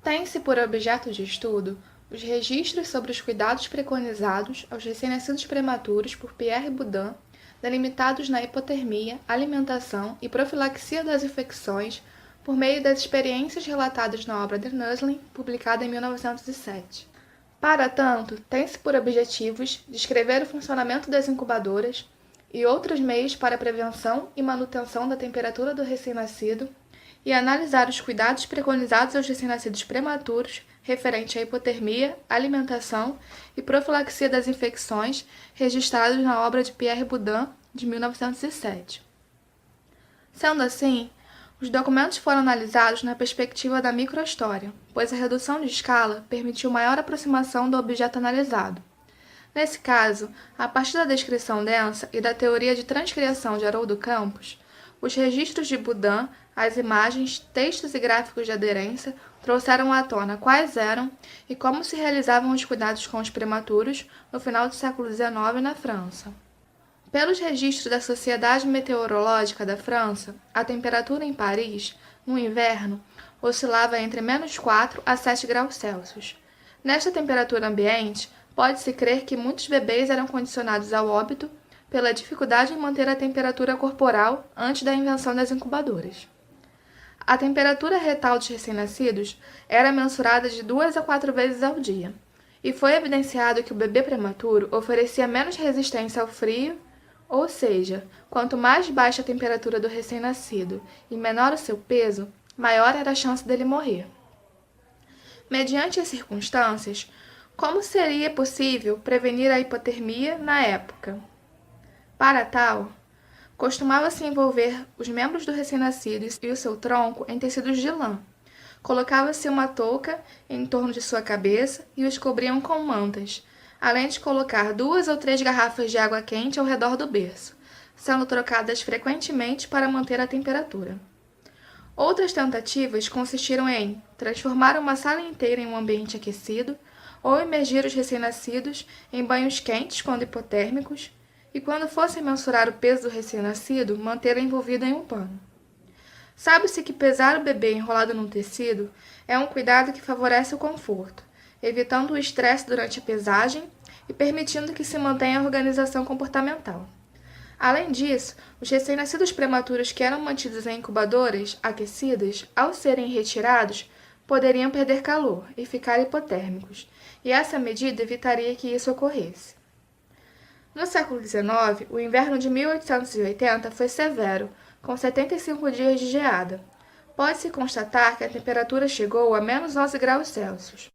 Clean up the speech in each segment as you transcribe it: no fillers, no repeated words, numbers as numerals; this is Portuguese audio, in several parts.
Tem-se por objeto de estudo os registros sobre os cuidados preconizados aos recém-nascidos prematuros por Pierre Boudin, delimitados na hipotermia, alimentação e profilaxia das infecções por meio das experiências relatadas na obra de Nusslein, publicada em 1907. Para tanto, tem-se por objetivos descrever o funcionamento das incubadoras e outros meios para a prevenção e manutenção da temperatura do recém-nascido e analisar os cuidados preconizados aos recém-nascidos prematuros referente à hipotermia, alimentação e profilaxia das infecções registrados na obra de Pierre Boudin, de 1907. Sendo assim, os documentos foram analisados na perspectiva da microhistória, pois a redução de escala permitiu maior aproximação do objeto analisado. Nesse caso, a partir da descrição densa e da teoria de transcriação de Haroldo Campos, os registros de Boudin, as imagens, textos e gráficos de aderência trouxeram à tona quais eram e como se realizavam os cuidados com os prematuros no final do século XIX na França. Pelos registros da Sociedade Meteorológica da França, a temperatura em Paris, no inverno, oscilava entre -4 a 7 graus Celsius. Nesta temperatura ambiente, pode-se crer que muitos bebês eram condicionados ao óbito pela dificuldade em manter a temperatura corporal antes da invenção das incubadoras. A temperatura retal dos recém-nascidos era mensurada de 2 a 4 vezes ao dia, e foi evidenciado que o bebê prematuro oferecia menos resistência ao frio, ou seja, quanto mais baixa a temperatura do recém-nascido e menor o seu peso, maior era a chance dele morrer. Mediante as circunstâncias, como seria possível prevenir a hipotermia na época? Para tal, costumava-se envolver os membros do recém-nascido e o seu tronco em tecidos de lã. Colocava-se uma touca em torno de sua cabeça e os cobriam com mantas, além de colocar 2 ou 3 garrafas de água quente ao redor do berço, sendo trocadas frequentemente para manter a temperatura. Outras tentativas consistiram em transformar uma sala inteira em um ambiente aquecido ou imergir os recém-nascidos em banhos quentes quando hipotérmicos, e quando fossem mensurar o peso do recém-nascido, mantê-lo envolvido em um pano. Sabe-se que pesar o bebê enrolado num tecido é um cuidado que favorece o conforto, evitando o estresse durante a pesagem e permitindo que se mantenha a organização comportamental. Além disso, os recém-nascidos prematuros que eram mantidos em incubadoras aquecidas, ao serem retirados, poderiam perder calor e ficar hipotérmicos, e essa medida evitaria que isso ocorresse. No século XIX, o inverno de 1880 foi severo, com 75 dias de geada. Pode-se constatar que a temperatura chegou a -11 graus Celsius.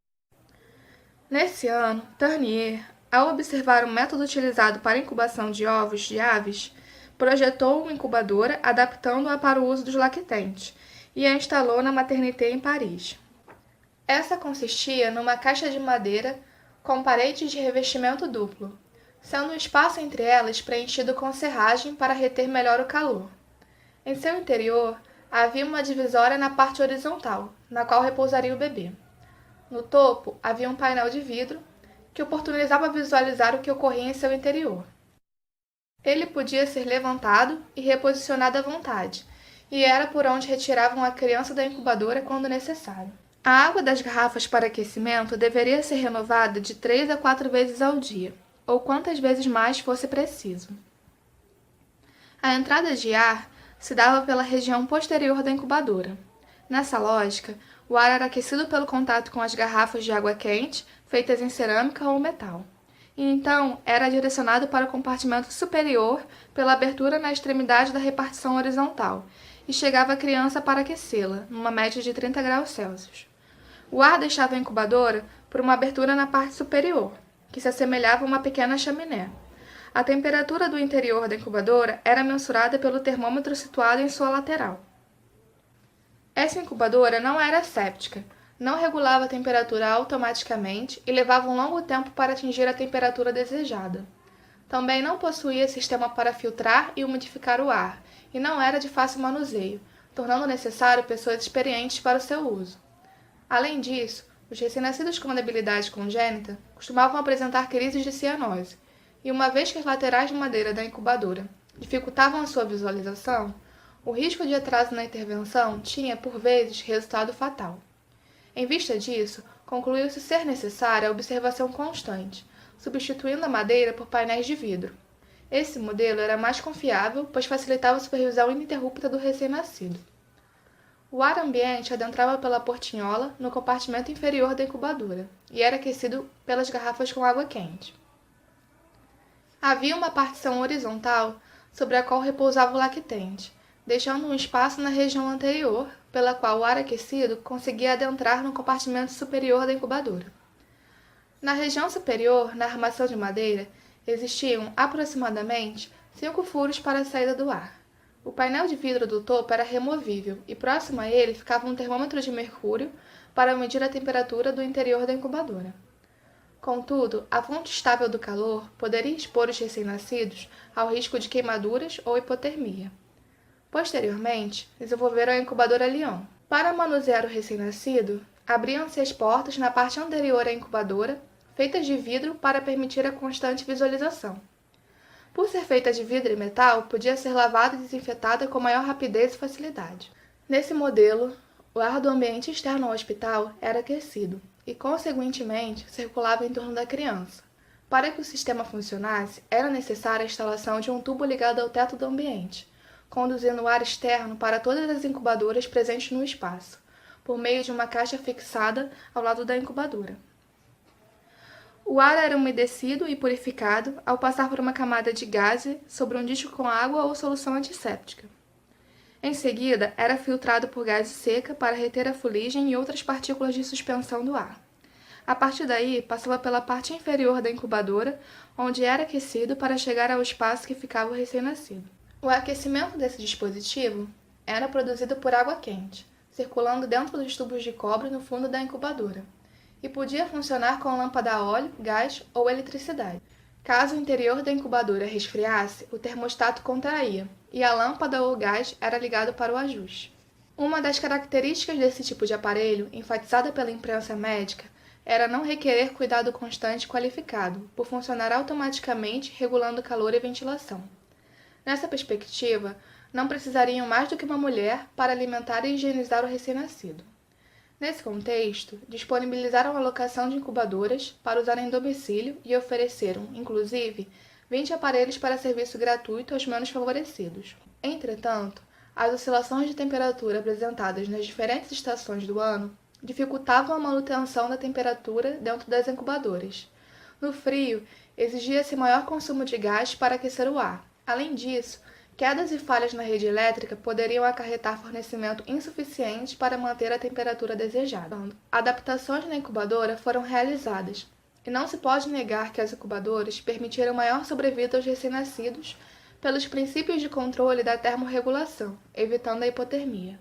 Nesse ano, Tournier, ao observar o método utilizado para a incubação de ovos de aves, projetou uma incubadora adaptando-a para o uso dos lactentes e a instalou na Maternité em Paris. Essa consistia numa caixa de madeira com paredes de revestimento duplo, sendo o espaço entre elas preenchido com serragem para reter melhor o calor. Em seu interior, havia uma divisória na parte horizontal, na qual repousaria o bebê. No topo, havia um painel de vidro, que oportunizava visualizar o que ocorria em seu interior. Ele podia ser levantado e reposicionado à vontade, e era por onde retiravam a criança da incubadora quando necessário. A água das garrafas para aquecimento deveria ser renovada de 3 a 4 vezes ao dia, ou quantas vezes mais fosse preciso. A entrada de ar se dava pela região posterior da incubadora. Nessa lógica, o ar era aquecido pelo contato com as garrafas de água quente, feitas em cerâmica ou metal, e então era direcionado para o compartimento superior pela abertura na extremidade da repartição horizontal, e chegava à criança para aquecê-la, numa média de 30 graus Celsius. O ar deixava a incubadora por uma abertura na parte superior, que se assemelhava a uma pequena chaminé. A temperatura do interior da incubadora era mensurada pelo termômetro situado em sua lateral. Essa incubadora não era séptica, não regulava a temperatura automaticamente e levava um longo tempo para atingir a temperatura desejada. Também não possuía sistema para filtrar e umidificar o ar, e não era de fácil manuseio, tornando necessário pessoas experientes para o seu uso. Além disso, os recém-nascidos com debilidade congênita costumavam apresentar crises de cianose, e uma vez que as laterais de madeira da incubadora dificultavam a sua visualização, o risco de atraso na intervenção tinha, por vezes, resultado fatal. Em vista disso, concluiu-se ser necessária a observação constante, substituindo a madeira por painéis de vidro. Esse modelo era mais confiável, pois facilitava a supervisão ininterrupta do recém-nascido. O ar ambiente adentrava pela portinhola no compartimento inferior da incubadora e era aquecido pelas garrafas com água quente. Havia uma partição horizontal sobre a qual repousava o lactente, deixando um espaço na região anterior, pela qual o ar aquecido conseguia adentrar no compartimento superior da incubadora. Na região superior, na armação de madeira, existiam aproximadamente 5 furos para a saída do ar. O painel de vidro do topo era removível e próximo a ele ficava um termômetro de mercúrio para medir a temperatura do interior da incubadora. Contudo, a fonte estável do calor poderia expor os recém-nascidos ao risco de queimaduras ou hipotermia. Posteriormente, desenvolveram a incubadora Lion. Para manusear o recém-nascido, abriam-se as portas na parte anterior à incubadora, feitas de vidro para permitir a constante visualização. Por ser feita de vidro e metal, podia ser lavada e desinfetada com maior rapidez e facilidade. Nesse modelo, o ar do ambiente externo ao hospital era aquecido e, consequentemente, circulava em torno da criança. Para que o sistema funcionasse, era necessária a instalação de um tubo ligado ao teto do ambiente, conduzindo o ar externo para todas as incubadoras presentes no espaço, por meio de uma caixa fixada ao lado da incubadora. O ar era umedecido e purificado ao passar por uma camada de gaze sobre um disco com água ou solução antisséptica. Em seguida, era filtrado por gaze seca para reter a fuligem e outras partículas de suspensão do ar. A partir daí, passava pela parte inferior da incubadora, onde era aquecido para chegar ao espaço que ficava o recém-nascido. O aquecimento desse dispositivo era produzido por água quente, circulando dentro dos tubos de cobre no fundo da incubadora, e podia funcionar com lâmpada a óleo, gás ou eletricidade. Caso o interior da incubadora resfriasse, o termostato contraía, e a lâmpada ou gás era ligado para o ajuste. Uma das características desse tipo de aparelho, enfatizada pela imprensa médica, era não requerer cuidado constante e qualificado, por funcionar automaticamente regulando calor e ventilação. Nessa perspectiva, não precisariam mais do que uma mulher para alimentar e higienizar o recém-nascido. Nesse contexto, disponibilizaram a locação de incubadoras para usar em domicílio e ofereceram, inclusive, 20 aparelhos para serviço gratuito aos menos favorecidos. Entretanto, as oscilações de temperatura apresentadas nas diferentes estações do ano dificultavam a manutenção da temperatura dentro das incubadoras. No frio, exigia-se maior consumo de gás para aquecer o ar. Além disso, quedas e falhas na rede elétrica poderiam acarretar fornecimento insuficiente para manter a temperatura desejada. Adaptações na incubadora foram realizadas, e não se pode negar que as incubadoras permitiram maior sobrevida aos recém-nascidos pelos princípios de controle da termorregulação, evitando a hipotermia.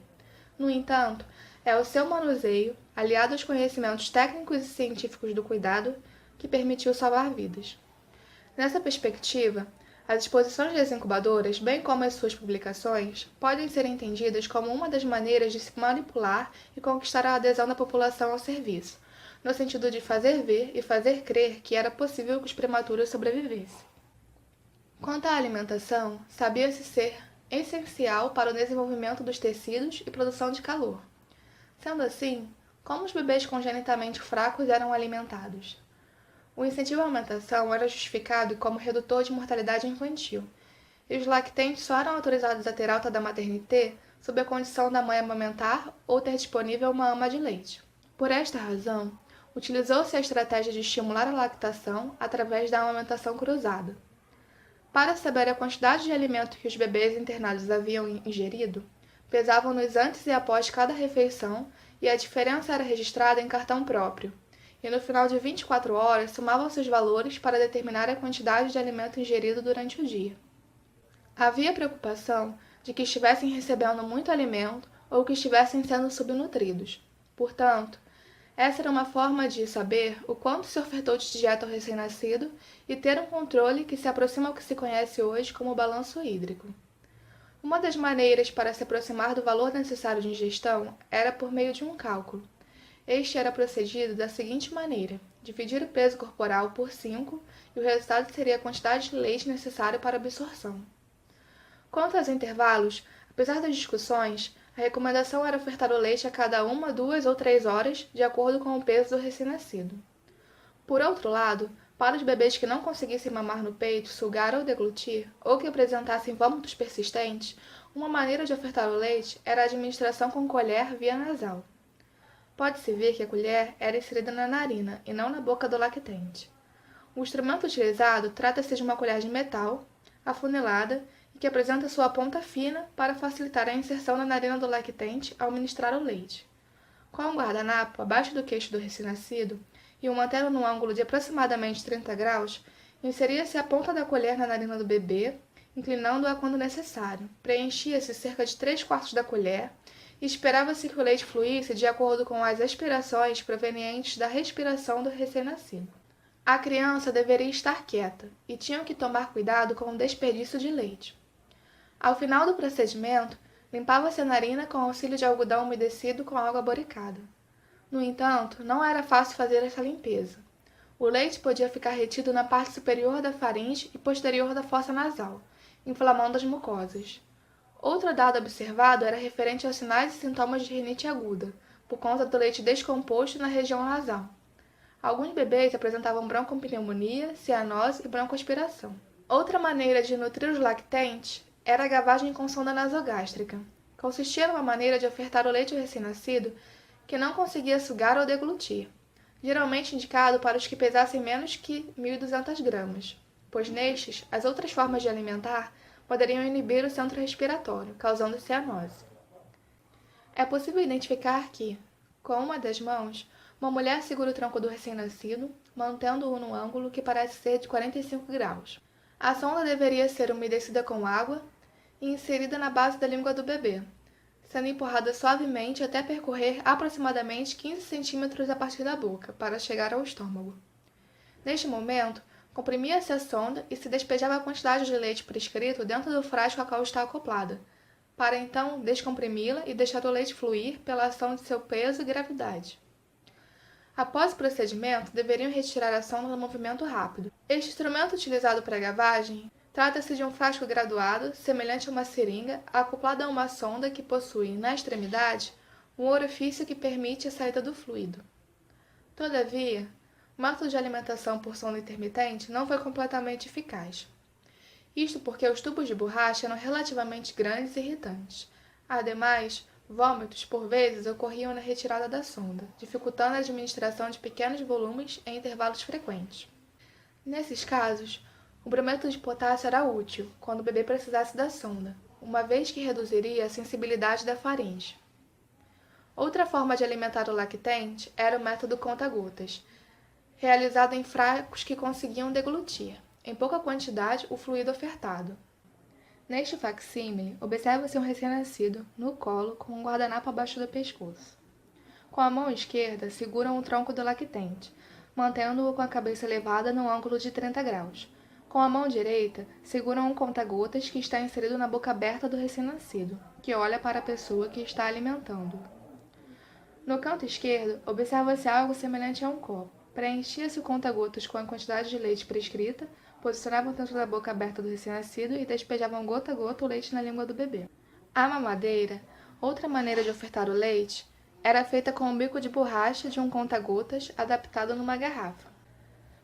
No entanto, é o seu manuseio, aliado aos conhecimentos técnicos e científicos do cuidado, que permitiu salvar vidas. Nessa perspectiva, as exposições das incubadoras, bem como as suas publicações, podem ser entendidas como uma das maneiras de se manipular e conquistar a adesão da população ao serviço, no sentido de fazer ver e fazer crer que era possível que os prematuros sobrevivessem. Quanto à alimentação, sabia-se ser essencial para o desenvolvimento dos tecidos e produção de calor. Sendo assim, como os bebês congenitamente fracos eram alimentados? O incentivo à alimentação era justificado como redutor de mortalidade infantil, e os lactentes só eram autorizados a ter alta da maternité sob a condição da mãe amamentar ou ter disponível uma ama de leite. Por esta razão, utilizou-se a estratégia de estimular a lactação através da amamentação cruzada. Para saber a quantidade de alimento que os bebês internados haviam ingerido, pesavam-nos antes e após cada refeição e a diferença era registrada em cartão próprio, e no final de 24 horas somavam-se os valores para determinar a quantidade de alimento ingerido durante o dia. Havia preocupação de que estivessem recebendo muito alimento ou que estivessem sendo subnutridos. Portanto, Essa era uma forma de saber o quanto se ofertou de dieta ao recém-nascido e ter um controle que se aproxima ao que se conhece hoje como balanço hídrico. Uma das maneiras para se aproximar do valor necessário de ingestão era por meio de um cálculo. Este era procedido da seguinte maneira: dividir o peso corporal por 5 e o resultado seria a quantidade de leite necessária para a absorção. Quanto aos intervalos, apesar das discussões, a recomendação era ofertar o leite a cada 1, 2 ou 3 horas, de acordo com o peso do recém-nascido. Por outro lado, para os bebês que não conseguissem mamar no peito, sugar ou deglutir, ou que apresentassem vômitos persistentes, uma maneira de ofertar o leite era a administração com colher via nasal. Pode-se ver que a colher era inserida na narina e não na boca do lactente. O instrumento utilizado trata-se de uma colher de metal, afunilada, e que apresenta sua ponta fina para facilitar a inserção na narina do lactente ao ministrar o leite. Com um guardanapo abaixo do queixo do recém-nascido e o mantendo num ângulo de aproximadamente 30 graus, inseria-se a ponta da colher na narina do bebê, inclinando-a quando necessário. Preenchia-se cerca de 3/4 da colher e esperava-se que o leite fluísse de acordo com as aspirações provenientes da respiração do recém-nascido. A criança deveria estar quieta e tinham que tomar cuidado com o desperdício de leite. Ao final do procedimento, limpava-se a narina com auxílio de algodão umedecido com água boricada. No entanto, não era fácil fazer essa limpeza. O leite podia ficar retido na parte superior da faringe e posterior da fossa nasal, inflamando as mucosas. Outro dado observado era referente aos sinais e sintomas de rinite aguda, por conta do leite descomposto na região nasal. Alguns bebês apresentavam broncopneumonia, cianose e broncoaspiração. Outra maneira de nutrir os lactentes era a gavagem com sonda nasogástrica. Consistia numa maneira de ofertar o leite ao recém-nascido que não conseguia sugar ou deglutir, geralmente indicado para os que pesassem menos que 1.200 gramas, pois nestes, as outras formas de alimentar poderiam inibir o centro respiratório, causando cianose. É possível identificar que, com uma das mãos, uma mulher segura o tronco do recém-nascido, mantendo-o num ângulo que parece ser de 45 graus. A sonda deveria ser umedecida com água e inserida na base da língua do bebê, sendo empurrada suavemente até percorrer aproximadamente 15 centímetros a partir da boca, para chegar ao estômago. Neste momento, comprimia-se a sonda e se despejava a quantidade de leite prescrito dentro do frasco a qual está acoplada, para então descomprimi-la e deixar o leite fluir pela ação de seu peso e gravidade. Após o procedimento, deveriam retirar a sonda no movimento rápido. Este instrumento utilizado para a gavagem trata-se de um frasco graduado, semelhante a uma seringa, acoplado a uma sonda que possui, na extremidade, um orifício que permite a saída do fluido. Todavia, o método de alimentação por sonda intermitente não foi completamente eficaz. Isto porque os tubos de borracha eram relativamente grandes e irritantes. Ademais, vômitos, por vezes, ocorriam na retirada da sonda, dificultando a administração de pequenos volumes em intervalos frequentes. Nesses casos, o brometo de potássio era útil quando o bebê precisasse da sonda, uma vez que reduziria a sensibilidade da faringe. Outra forma de alimentar o lactente era o método conta-gotas, realizado em frascos que conseguiam deglutir, em pouca quantidade, o fluido ofertado. Neste facsímile, observa-se um recém-nascido, no colo, com um guardanapo abaixo do pescoço. Com a mão esquerda, seguram o tronco do lactente, mantendo-o com a cabeça elevada num ângulo de 30 graus. Com a mão direita, seguram um conta-gotas que está inserido na boca aberta do recém-nascido, que olha para a pessoa que está alimentando-o. No canto esquerdo, observa-se algo semelhante a um copo. Preenchia-se o conta-gotas com a quantidade de leite prescrita, posicionavam dentro da boca aberta do recém-nascido e despejavam gota a gota o leite na língua do bebê. A mamadeira, outra maneira de ofertar o leite, era feita com um bico de borracha de um conta-gotas adaptado numa garrafa.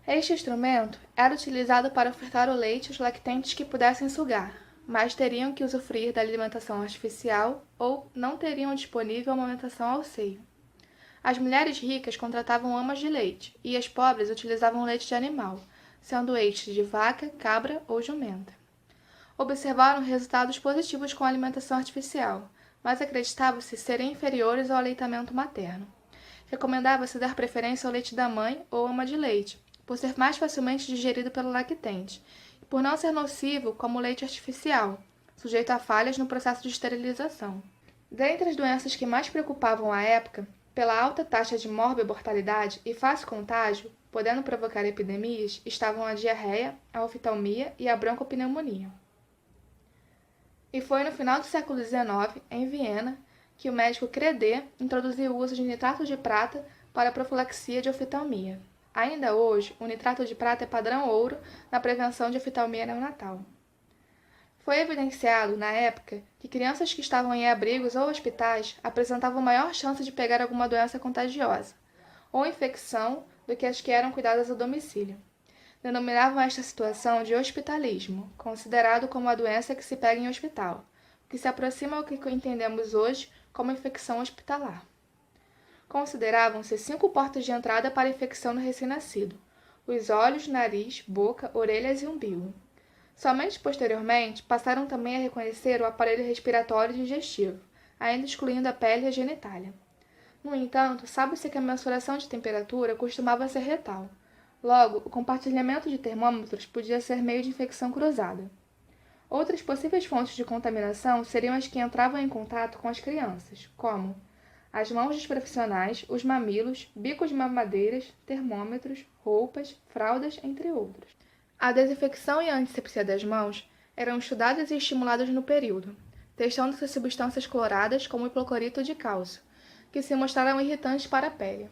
Este instrumento era utilizado para ofertar o leite aos lactentes que pudessem sugar, mas teriam que usufruir da alimentação artificial ou não teriam disponível a amamentação ao seio. As mulheres ricas contratavam amas de leite e as pobres utilizavam leite de animal, sendo este de vaca, cabra ou jumenta. Observaram resultados positivos com a alimentação artificial, mas acreditava-se serem inferiores ao aleitamento materno. Recomendava-se dar preferência ao leite da mãe ou ama de leite, por ser mais facilmente digerido pelo lactente, e por não ser nocivo como o leite artificial, sujeito a falhas no processo de esterilização. Dentre as doenças que mais preocupavam à época, pela alta taxa de morbimortalidade e fácil contágio, podendo provocar epidemias, estavam a diarreia, a oftalmia e a broncopneumonia. E foi no final do século XIX, em Viena, que o médico Credé introduziu o uso de nitrato de prata para a profilaxia de oftalmia. Ainda hoje, o nitrato de prata é padrão ouro na prevenção de oftalmia neonatal. Foi evidenciado, na época, que crianças que estavam em abrigos ou hospitais apresentavam maior chance de pegar alguma doença contagiosa ou infecção do que as que eram cuidadas ao domicílio. Denominavam esta situação de hospitalismo, considerado como a doença que se pega em hospital, que se aproxima ao que entendemos hoje como infecção hospitalar. Consideravam-se 5 portas de entrada para a infecção no recém-nascido: os olhos, nariz, boca, orelhas e umbigo. Somente posteriormente passaram também a reconhecer o aparelho respiratório e digestivo, ainda excluindo a pele e a genitália. No entanto, sabe-se que a mensuração de temperatura costumava ser retal. Logo, o compartilhamento de termômetros podia ser meio de infecção cruzada. Outras possíveis fontes de contaminação seriam as que entravam em contato com as crianças, como as mãos dos profissionais, os mamilos, bicos de mamadeiras, termômetros, roupas, fraldas, entre outros. A desinfecção e a antisepsia das mãos eram estudadas e estimuladas no período, testando-se substâncias cloradas como o hipoclorito de cálcio, que se mostraram irritantes para a pele.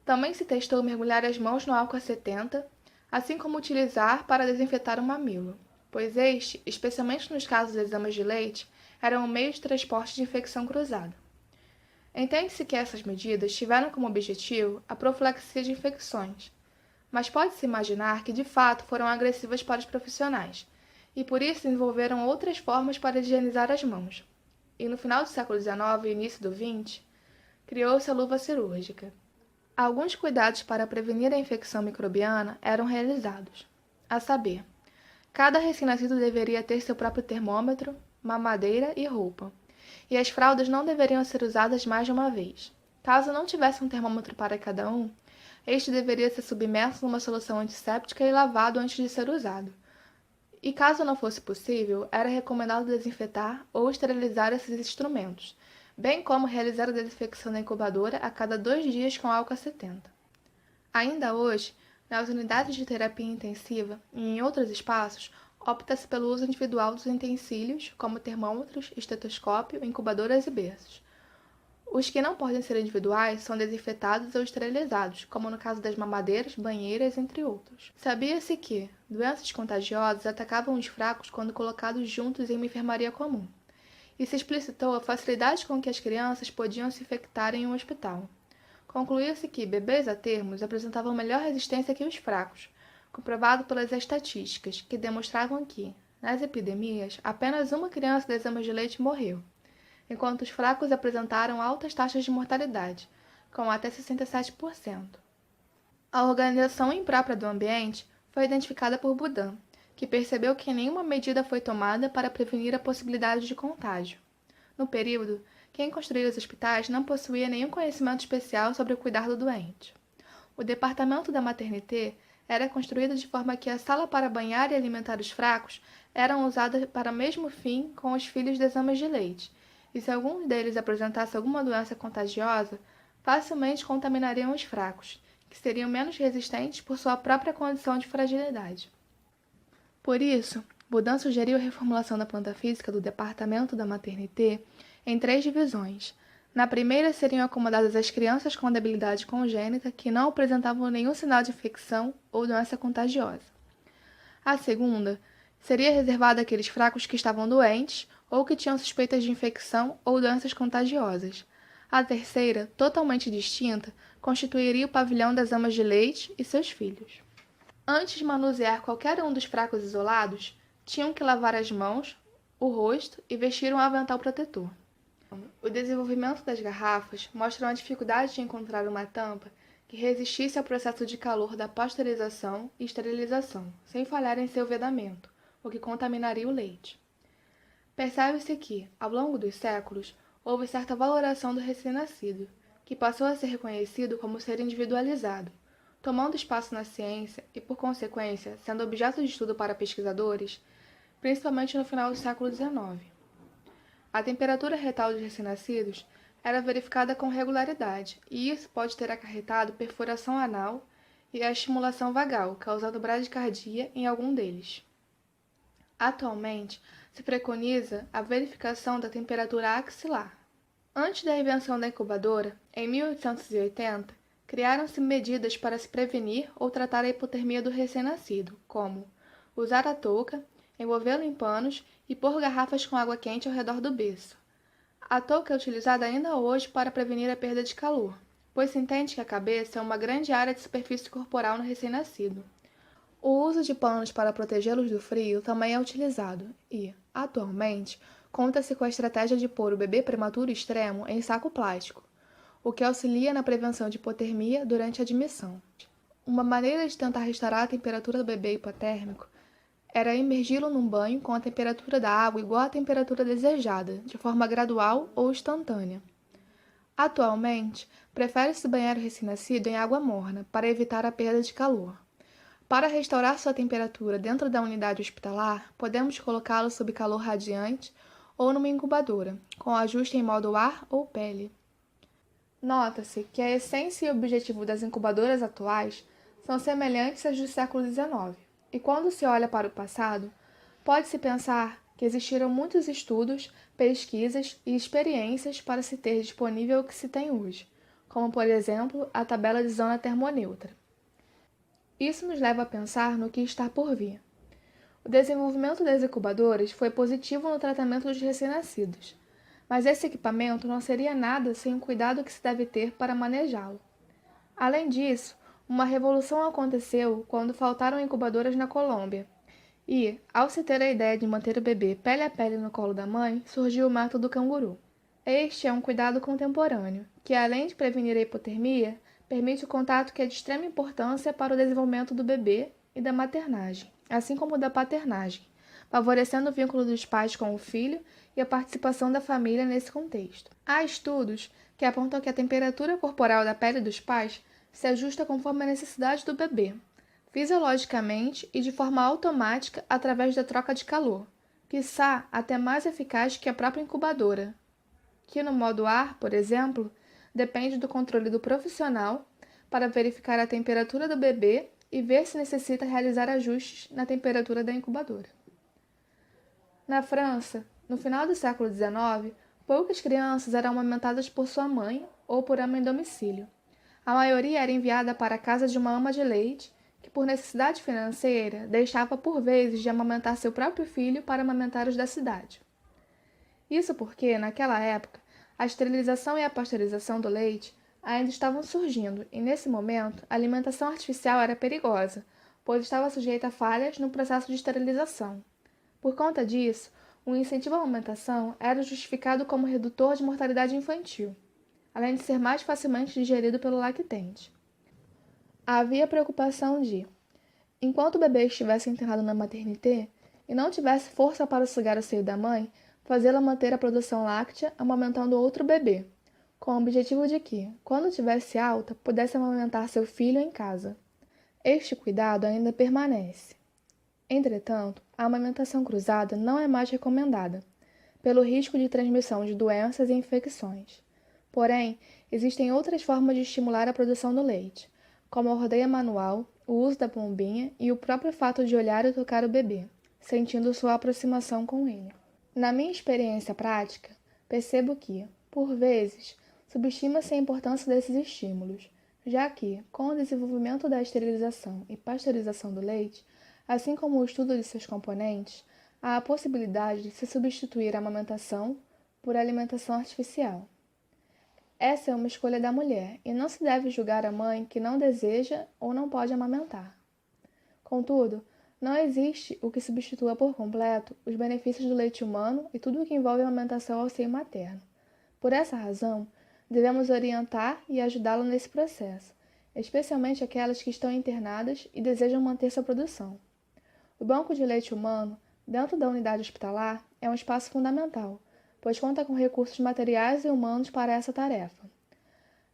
Também se testou mergulhar as mãos no álcool 70, assim como utilizar para desinfetar o mamilo, pois este, especialmente nos casos das amas de leite, era um meio de transporte de infecção cruzada. Entende-se que essas medidas tiveram como objetivo a profilaxia de infecções, mas pode-se imaginar que de fato foram agressivas para os profissionais, e por isso desenvolveram outras formas para higienizar as mãos. E no final do século XIX e início do XX, criou-se a luva cirúrgica. Alguns cuidados para prevenir a infecção microbiana eram realizados, a saber, cada recém-nascido deveria ter seu próprio termômetro, mamadeira e roupa, e as fraldas não deveriam ser usadas mais de uma vez. Caso não tivesse um termômetro para cada um, este deveria ser submerso numa solução antisséptica e lavado antes de ser usado. E caso não fosse possível, era recomendado desinfetar ou esterilizar esses instrumentos, bem como realizar a desinfecção da incubadora a cada 2 dias com álcool 70. Ainda hoje, nas unidades de terapia intensiva e em outros espaços, opta-se pelo uso individual dos utensílios, como termômetros, estetoscópio, incubadoras e berços. Os que não podem ser individuais são desinfetados ou esterilizados, como no caso das mamadeiras, banheiras, entre outros. Sabia-se que doenças contagiosas atacavam os fracos quando colocados juntos em uma enfermaria comum, e se explicitou a facilidade com que as crianças podiam se infectar em um hospital. Concluiu-se que bebês a termos apresentavam melhor resistência que os fracos, comprovado pelas estatísticas, que demonstravam que, nas epidemias, apenas uma criança das amas de leite morreu, enquanto os fracos apresentaram altas taxas de mortalidade, com até 67%. A organização imprópria do ambiente foi identificada por Boudin, que percebeu que nenhuma medida foi tomada para prevenir a possibilidade de contágio. No período, quem construía os hospitais não possuía nenhum conhecimento especial sobre o cuidar do doente. O departamento da maternité era construído de forma que a sala para banhar e alimentar os fracos eram usadas para o mesmo fim com os filhos das amas de leite, e se algum deles apresentasse alguma doença contagiosa, facilmente contaminariam os fracos, que seriam menos resistentes por sua própria condição de fragilidade. Por isso, Boudin sugeriu a reformulação da planta física do departamento da maternité em 3 divisões. Na primeira seriam acomodadas as crianças com debilidade congênita que não apresentavam nenhum sinal de infecção ou doença contagiosa. A segunda seria reservada àqueles fracos que estavam doentes ou que tinham suspeitas de infecção ou doenças contagiosas. A terceira, totalmente distinta, constituiria o pavilhão das amas de leite e seus filhos. Antes de manusear qualquer um dos fracos isolados, tinham que lavar as mãos, o rosto e vestir um avental protetor. O desenvolvimento das garrafas mostra a dificuldade de encontrar uma tampa que resistisse ao processo de calor da pasteurização e esterilização, sem falhar em seu vedamento, o que contaminaria o leite. Percebe-se que, ao longo dos séculos, houve certa valoração do recém-nascido, que passou a ser reconhecido como ser individualizado, tomando espaço na ciência e, por consequência, sendo objeto de estudo para pesquisadores, principalmente no final do século XIX. A temperatura retal dos recém-nascidos era verificada com regularidade, e isso pode ter acarretado perfuração anal e a estimulação vagal, causando bradicardia em algum deles. Atualmente, se preconiza a verificação da temperatura axilar. Antes da invenção da incubadora, em 1880, criaram-se medidas para se prevenir ou tratar a hipotermia do recém-nascido, como usar a touca, envolvê-lo em panos e pôr garrafas com água quente ao redor do berço. A touca é utilizada ainda hoje para prevenir a perda de calor, pois se entende que a cabeça é uma grande área de superfície corporal no recém-nascido. O uso de panos para protegê-los do frio também é utilizado e, atualmente, conta-se com a estratégia de pôr o bebê prematuro extremo em saco plástico, o que auxilia na prevenção de hipotermia durante a admissão. Uma maneira de tentar restaurar a temperatura do bebê hipotérmico era imergi-lo num banho com a temperatura da água igual à temperatura desejada, de forma gradual ou instantânea. Atualmente, prefere-se banhar o recém-nascido em água morna para evitar a perda de calor. Para restaurar sua temperatura dentro da unidade hospitalar, podemos colocá-lo sob calor radiante ou numa incubadora, com ajuste em modo ar ou pele. Nota-se que a essência e o objetivo das incubadoras atuais são semelhantes às do século XIX, e quando se olha para o passado, pode-se pensar que existiram muitos estudos, pesquisas e experiências para se ter disponível o que se tem hoje, como por exemplo a tabela de zona termoneutra. Isso nos leva a pensar no que está por vir. O desenvolvimento das incubadoras foi positivo no tratamento dos recém-nascidos, mas esse equipamento não seria nada sem o cuidado que se deve ter para manejá-lo. Além disso, uma revolução aconteceu quando faltaram incubadoras na Colômbia, e, ao se ter a ideia de manter o bebê pele a pele no colo da mãe, surgiu o método canguru. Este é um cuidado contemporâneo, que além de prevenir a hipotermia, permite o contato que é de extrema importância para o desenvolvimento do bebê e da maternagem, assim como da paternagem, favorecendo o vínculo dos pais com o filho e a participação da família nesse contexto. Há estudos que apontam que a temperatura corporal da pele dos pais se ajusta conforme a necessidade do bebê, fisiologicamente e de forma automática através da troca de calor, quiçá até mais eficaz que a própria incubadora, que no modo ar, por exemplo, depende do controle do profissional para verificar a temperatura do bebê e ver se necessita realizar ajustes na temperatura da incubadora. Na França, no final do século XIX, poucas crianças eram amamentadas por sua mãe ou por ama em domicílio. A maioria era enviada para a casa de uma ama de leite, que por necessidade financeira deixava por vezes de amamentar seu próprio filho para amamentar os da cidade. Isso porque, naquela época, a esterilização e a pasteurização do leite ainda estavam surgindo e, nesse momento, a alimentação artificial era perigosa, pois estava sujeita a falhas no processo de esterilização. Por conta disso, o incentivo à amamentação era justificado como redutor de mortalidade infantil, além de ser mais facilmente digerido pelo lactente. Havia preocupação de, enquanto o bebê estivesse internado na maternité e não tivesse força para sugar o seio da mãe, fazê-la manter a produção láctea amamentando outro bebê, com o objetivo de que, quando tivesse alta, pudesse amamentar seu filho em casa. Este cuidado ainda permanece. Entretanto, a amamentação cruzada não é mais recomendada, pelo risco de transmissão de doenças e infecções. Porém, existem outras formas de estimular a produção do leite, como a ordenha manual, o uso da pombinha e o próprio fato de olhar e tocar o bebê, sentindo sua aproximação com ele. Na minha experiência prática, percebo que, por vezes, subestima-se a importância desses estímulos, já que, com o desenvolvimento da esterilização e pasteurização do leite, assim como o estudo de seus componentes, há a possibilidade de se substituir a amamentação por alimentação artificial. Essa é uma escolha da mulher e não se deve julgar a mãe que não deseja ou não pode amamentar. Contudo, não existe o que substitua por completo os benefícios do leite humano e tudo o que envolve a amamentação ao seio materno. Por essa razão, devemos orientar e ajudá-lo nesse processo, especialmente aquelas que estão internadas e desejam manter sua produção. O banco de leite humano, dentro da unidade hospitalar, é um espaço fundamental, pois conta com recursos materiais e humanos para essa tarefa.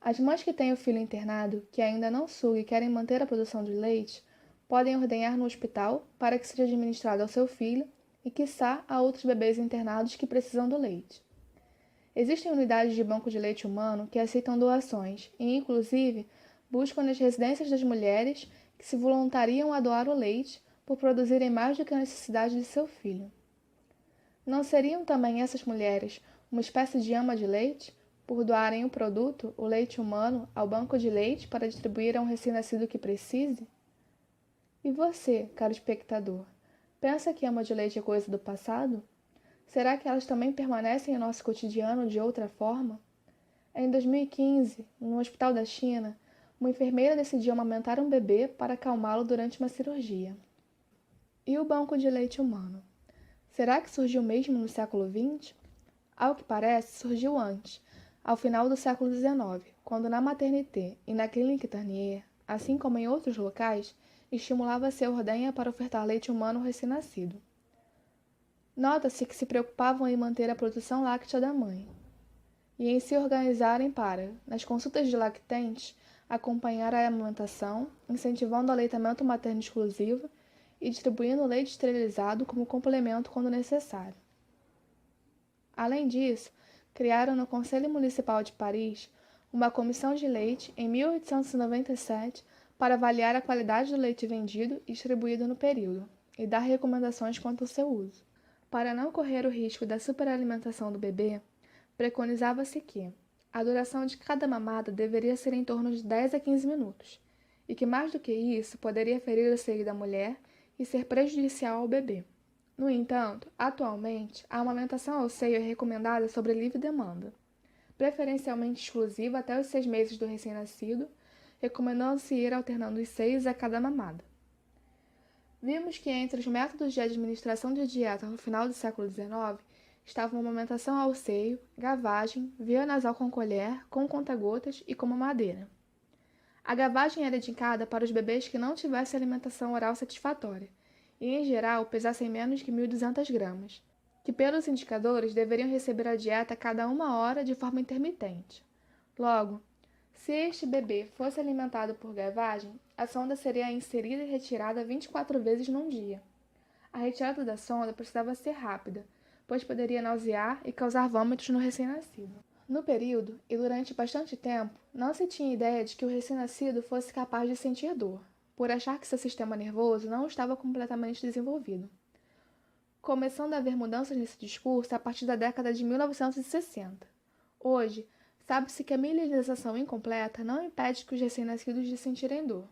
As mães que têm o filho internado, que ainda não sugam e querem manter a produção de leite, podem ordenhar no hospital para que seja administrado ao seu filho e, quiçá, a outros bebês internados que precisam do leite. Existem unidades de banco de leite humano que aceitam doações e, inclusive, buscam nas residências das mulheres que se voluntariam a doar o leite por produzirem mais do que a necessidade de seu filho. Não seriam também essas mulheres uma espécie de ama de leite, por doarem o produto, o leite humano, ao banco de leite para distribuir a um recém-nascido que precise? E você, caro espectador, pensa que ama de leite é coisa do passado? Será que elas também permanecem em nosso cotidiano de outra forma? Em 2015, no hospital da China, uma enfermeira decidiu amamentar um bebê para acalmá-lo durante uma cirurgia. E o banco de leite humano? Será que surgiu mesmo no século XX? Ao que parece, surgiu antes, ao final do século XIX, quando na Maternité e na Clínica Tarnier, assim como em outros locais, estimulava-se a ordenha para ofertar leite humano ao recém-nascido. Nota-se que se preocupavam em manter a produção láctea da mãe e em se organizarem para, nas consultas de lactentes, acompanhar a amamentação, incentivando o aleitamento materno exclusivo e distribuindo leite esterilizado como complemento quando necessário. Além disso, criaram no Conselho Municipal de Paris uma comissão de leite em 1897 para avaliar a qualidade do leite vendido e distribuído no período e dar recomendações quanto ao seu uso. Para não correr o risco da superalimentação do bebê, preconizava-se que a duração de cada mamada deveria ser em torno de 10 a 15 minutos, e que mais do que isso poderia ferir o seio da mulher e ser prejudicial ao bebê. No entanto, atualmente, a amamentação ao seio é recomendada sobre livre demanda, preferencialmente exclusiva até os 6 meses do recém-nascido, recomendando-se ir alternando os seios a cada mamada. Vimos que entre os métodos de administração de dieta no final do século XIX estavam a amamentação ao seio, gavagem, via nasal com colher, com conta-gotas e com mamadeira. A gavagem era indicada para os bebês que não tivessem alimentação oral satisfatória e, em geral, pesassem menos que 1.200 gramas, que pelos indicadores deveriam receber a dieta a cada 1 hora de forma intermitente. Logo, se este bebê fosse alimentado por gavagem, a sonda seria inserida e retirada 24 vezes num dia. A retirada da sonda precisava ser rápida, pois poderia nausear e causar vômitos no recém-nascido. No período, e durante bastante tempo, não se tinha ideia de que o recém-nascido fosse capaz de sentir dor, por achar que seu sistema nervoso não estava completamente desenvolvido. Começando a haver mudanças nesse discurso a partir da década de 1960. Hoje, sabe-se que a milenização incompleta não impede que os recém-nascidos de sentirem dor,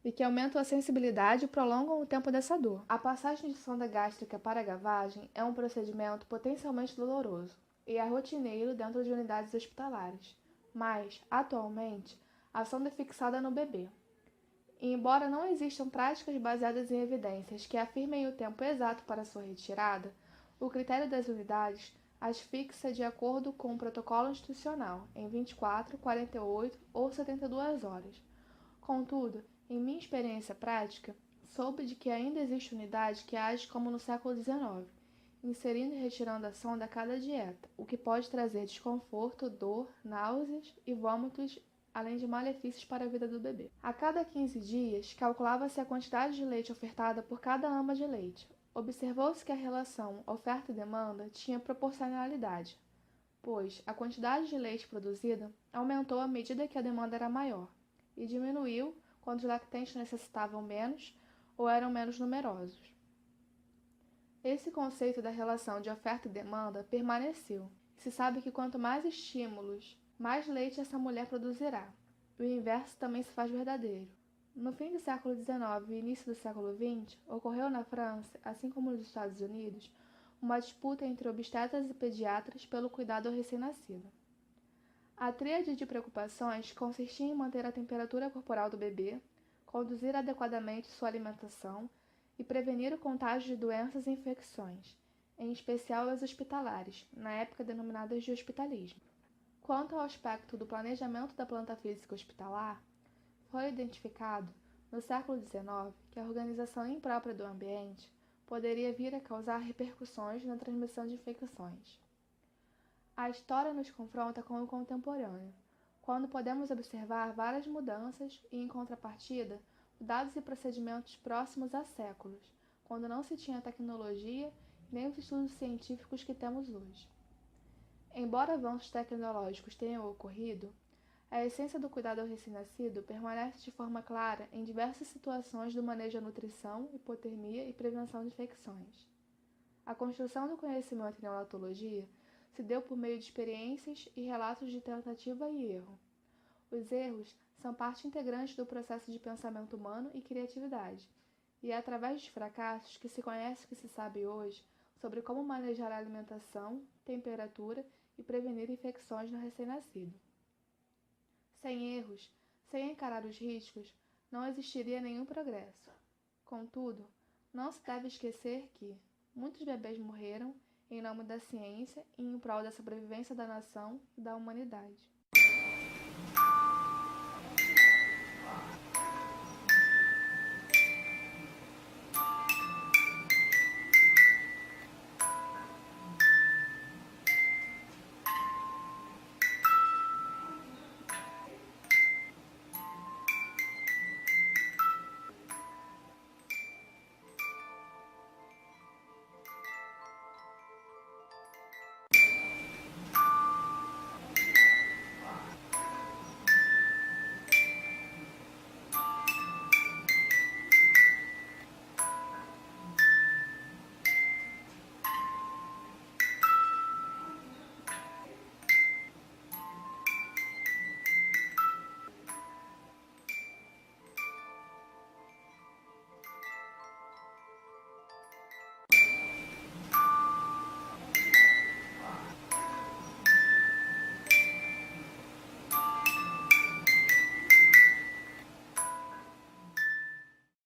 e que aumentam a sensibilidade e prolongam o tempo dessa dor. A passagem de sonda gástrica para a gavagem é um procedimento potencialmente doloroso e é rotineiro dentro de unidades hospitalares, mas, atualmente, a sonda é fixada no bebê. E embora não existam práticas baseadas em evidências que afirmem o tempo exato para sua retirada, o critério das unidades as fixa de acordo com o protocolo institucional, em 24, 48 ou 72 horas. Contudo, em minha experiência prática, soube de que ainda existe unidade que age como no século XIX, inserindo e retirando a sonda a cada dieta, o que pode trazer desconforto, dor, náuseas e vômitos, além de malefícios para a vida do bebê. A cada 15 dias, calculava-se a quantidade de leite ofertada por cada ama de leite. Observou-se que a relação oferta e demanda tinha proporcionalidade, pois a quantidade de leite produzida aumentou à medida que a demanda era maior, e diminuiu quando os lactentes necessitavam menos ou eram menos numerosos. Esse conceito da relação de oferta e demanda permaneceu, e se sabe que quanto mais estímulos, mais leite essa mulher produzirá. O inverso também se faz verdadeiro. No fim do século XIX e início do século XX, ocorreu na França, assim como nos Estados Unidos, uma disputa entre obstetras e pediatras pelo cuidado ao recém-nascido. A tríade de preocupações consistia em manter a temperatura corporal do bebê, conduzir adequadamente sua alimentação e prevenir o contágio de doenças e infecções, em especial as hospitalares, na época denominadas de hospitalismo. Quanto ao aspecto do planejamento da planta física hospitalar, foi identificado, no século XIX, que a organização imprópria do ambiente poderia vir a causar repercussões na transmissão de infecções. A história nos confronta com o contemporâneo, quando podemos observar várias mudanças e, em contrapartida, dados e procedimentos próximos a séculos, quando não se tinha a tecnologia nem os estudos científicos que temos hoje. Embora avanços tecnológicos tenham ocorrido, a essência do cuidado ao recém-nascido permanece de forma clara em diversas situações do manejo à nutrição, hipotermia e prevenção de infecções. A construção do conhecimento em neonatologia se deu por meio de experiências e relatos de tentativa e erro. Os erros são parte integrante do processo de pensamento humano e criatividade, e é através dos fracassos que se conhece o que se sabe hoje sobre como manejar a alimentação, temperatura e prevenir infecções no recém-nascido. Sem erros, sem encarar os riscos, não existiria nenhum progresso. Contudo, não se deve esquecer que muitos bebês morreram em nome da ciência e em prol da sobrevivência da nação e da humanidade.